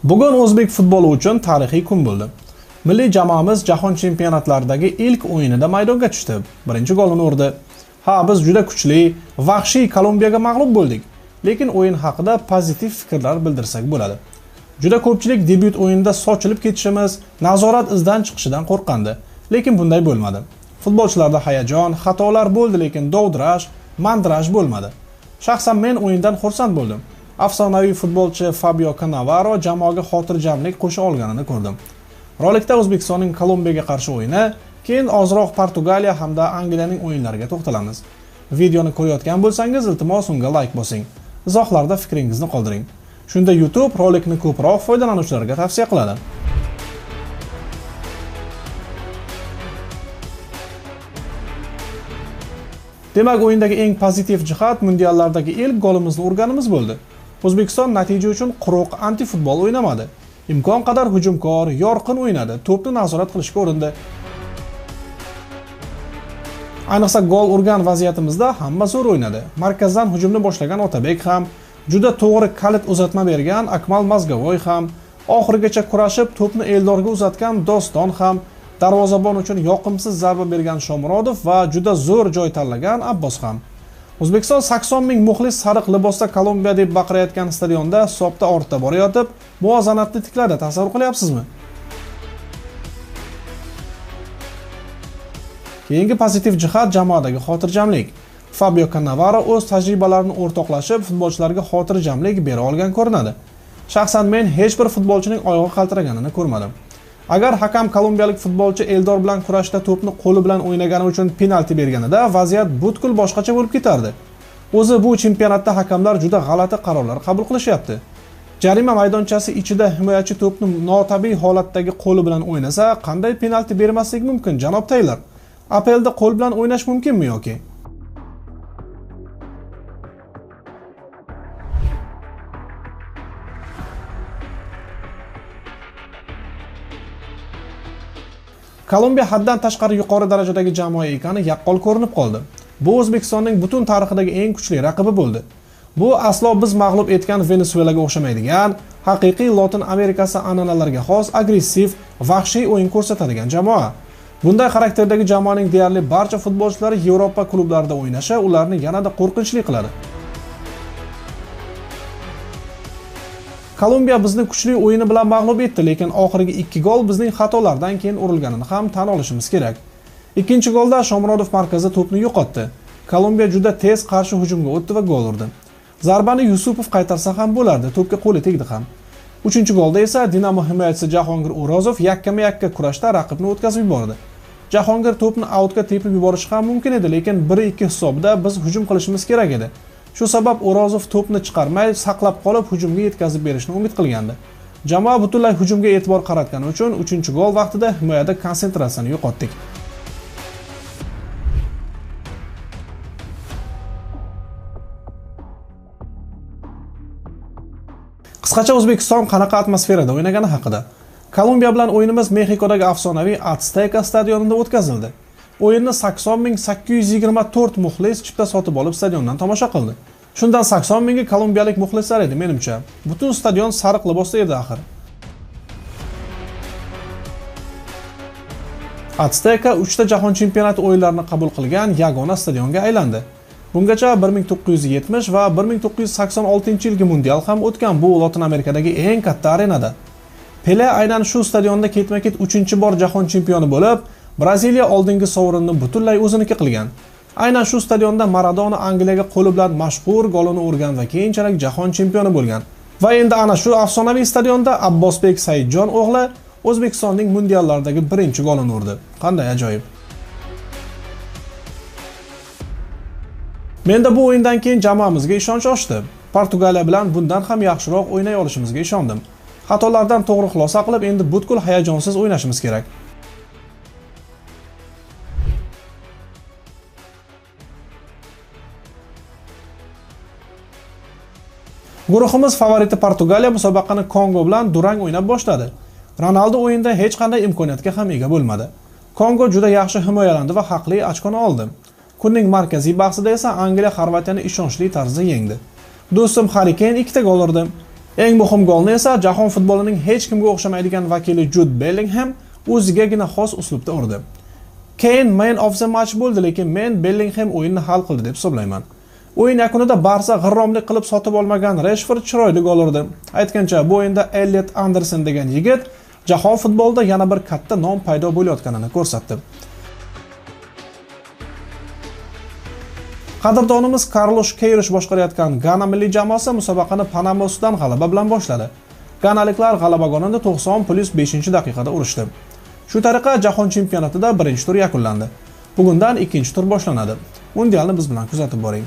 Bugun o'zbek futboli uchun tarixiy kun bo'ldi. Milliy jamoamiz jahon chempionatlaridagi ilk o'yinida maydonga tushdi. Birinchi golini urdi. Ha, biz juda kuchli, vahshiy Kolumbiyaga mag'lub bo'ldik. Lekin o'yin haqida pozitiv fikrlar bildirsak bo'ladi. Juda ko'pchilik debyut o'yinida sochilib ketishimiz, nazorat izdan chiqishidan qo'rqandi. Lekin bunday bo'lmadi. Futbolchilarda hayajon, xatolar bo'ldi, lekin dovdirash, mandraj bo'lmadi. Shaxsan men o'yindan xursand bo'ldim. Afsonaviy futbolchi Fabio Cannavaro jamoaga xotirjamlik qo'sha olganini ko'rdim. Rolikda O'zbekistonning Kolumbiyaga qarshi o'yini, keyin ozroq Portugaliya hamda Angliyaning o'yinlariga to'xtalamiz. Videoni ko'rayotgan bo'lsangiz, iltimos unga like bosing. Izohlarda fikringizni qoldiring. Shunda YouTube rolikni ko'proq foydalanuvchilarga tavsiya qiladi. Demak, o'yindagi eng pozitiv jihat mundiallardagi ilk golimizni urganimiz bo'ldi. O'zbekiston natija uchun quruq anti-futbol o'ynamadi. Imkon qadar hujumkor, yorqin o'ynadi, to'pni nazorat qilishga urindi. Ayniqsa gol urgan vaziyatimizda hamma zo'r o'ynadi. Markazdan hujumni boshlagan Otabek ham, juda to'g'ri kalit uzatma bergan Akmal Mazgavoy ham, oxirigacha kurashib to'pni Eldorga uzatgan Doston ham, darvozabon uchun yoqimsiz zarba bergan Shomurodov va juda zo'r joy tanlagan Abbos ham. O'zbekiston 80 ming muxlis sariq libosda Kolumbiya deb baqirayotgan stadionda hisobda ortda borayotib, muvozanatni tikladi, tasavvur qilyapsizmi? Keyingi pozitiv jihat jamoadagi xotirjamlik. Fabio Cannavaro o'z tajribalarini o'rtoqlashib, futbolchilarga xotirjamlik bera olgan ko'rinadi. Shaxsan men hech bir futbolchining oyog'i qaltiraganini ko'rmadim. Agar hakam kolumbiyalik futbolchi Eldor bilan kurashda to'pni qo'li bilan o'ynagani uchun penalti berganida vaziyat butkul boshqacha bo'lib ketardi. O'zi bu chempionatda hakamlar juda g'alati qarorlar qabul qilishyapti. Jarima maydonchasi ichida himoyachi to'pni notabiiy holatdagi qo'li bilan o'ynasa, qanday penalti bermaslik mumkin, janob Taylor? APLda qo'l bilan o'ynash mumkinmi yoki? Kolumbiya haddan tashqari yuqori darajadagi jamoa ekani yaqqol ko'rinib qoldi. Bu O'zbekistonning butun tarixidagi eng kuchli raqibi bo'ldi. Bu aslo biz mag'lub etgan Venesuelaga o'xshamaydigan, haqiqiy Lotin Amerikasi an'analariga xos agressiv, vahshiy o'yin ko'rsatadigan jamoa. Bunday xarakterdagi jamoaning deyarli barcha futbolchilari Yevropa klublarida o'ynashi ularni yanada qo'rqinchli qiladi. Kolumbiya bizni kuchli o'yini bilan mag'lub etdi, lekin oxirgi 2 gol bizning xatolardan keyin urilganini ham tan olishimiz kerak. Ikkinchi golda Shomurodov markazda to'pni yo'qotdi. Kolumbiya juda tez qarshi hujumga o'tdi va gol urdi. Zarbani Yusupov qaytarsa ham bo'lardi, to'pga qo'li tegdi ham. Uchinchi golda esa Dinamo himoyachisi Jahongir O'rozov yakkama-yakka kurashda raqibni o'tkazib yubordi. Jahongir to'pni outga tepib yuborishi ham mumkin edi, lekin 1-2 hisobda biz hujum qilishimiz kerak edi. Shu sabab O'rozov to'pni chiqarmay, saqlab qolib hujumga yetkazib berishni umid qilgandi. Jamoa butunlay hujumga e'tibor qaratgani uchun 3-gol vaqtida himoyada konsentratsiyani yo'qotdik. Qisqacha O'zbekiston qanaqa atmosferada o'ynagani haqida. Kolumbiya bilan o'yinimiz Mexikodagi afsonaviy Azteca stadionida o'tkazildi. O'yinni 80.824 muxlis chipta sotib olib stadiondan tomosha qildi. Shundan 80 mingi kolumbiyalik muxlislar edi menimcha. Butun stadion sariq libosda edi axir. Azteca 3 ta jahon chempionati o'yinlarini qabul qilgan yagona stadionga aylandi. Bungacha 1970 va 1986-yilgi mundial ham o'tgan bu Lotin Amerikadagi eng katta arenada. Pele aynan shu stadionda ketma-ket 3-bor jahon chempioni bo'lib, Braziliya oldingi sovrinni butunlay o'ziniki qilgan. Aynan shu stadionda Maradona Angliyaga qo'li bilan mashhur golini urgan va keyinchalik jahon chempioni bo'lgan. Va endi ana shu afsonaviy stadionda Abbosbek Saidjon o'g'li O'zbekistonning mundiallardagi birinchi golini urdi. Qanday ajoyib. Menda bu o'yindan keyin jamoamizga ishonch oshdi. Portugaliya bilan bundan ham yaxshiroq o'ynay olishimizga ishondim. Xatolardan to'g'ri xulosa qilib, endi butkul hayajonsiz o'ynashimiz kerak. Guruhimiz favoriti Portugaliya musobaqani Kongo bilan durang o'ynab boshladi. Ronaldo o'yinda hech qanday imkoniyatga ham ega bo'lmadi. Kongo juda yaxshi himoyalandi va haqli ochkoni oldi. Kunning markaziy bahsida esa Angliya Xorvatiyani ishonchli tarzda yengdi. Do'stim Harry Kane 2 ta gol urdi. Eng muhim golni esa jahon futbolining hech kimga o'xshamaydigan vakili Jude Bellingham o'zigagina xos uslubda urdi. Kane man of the match bo'ldi, lekin men Bellingham o'yinni hal qildi deb hisoblayman. O'yin yakunida Barsa g'irromlik qilib sotib olmagan Rashford chiroyli gol urdi. Aytgancha, bu o'yinda Elliot Anderson degan yigit jahon futbolida yana bir katta nom paydo bo'layotganini ko'rsatdi. Qadrdonimiz Carlos Queiroz boshqarayotgan Gana milliy jamoasi musobaqani Panama ustidan g'alaba bilan boshladi. Ganaliklar g'alaba golini 90+5-daqiqada urishdi. Shu tariqa jahon chempionatida birinchi tur yakunlandi. Bugundan ikkinchi tur boshlanadi. Mundialni biz bilan kuzatib boring.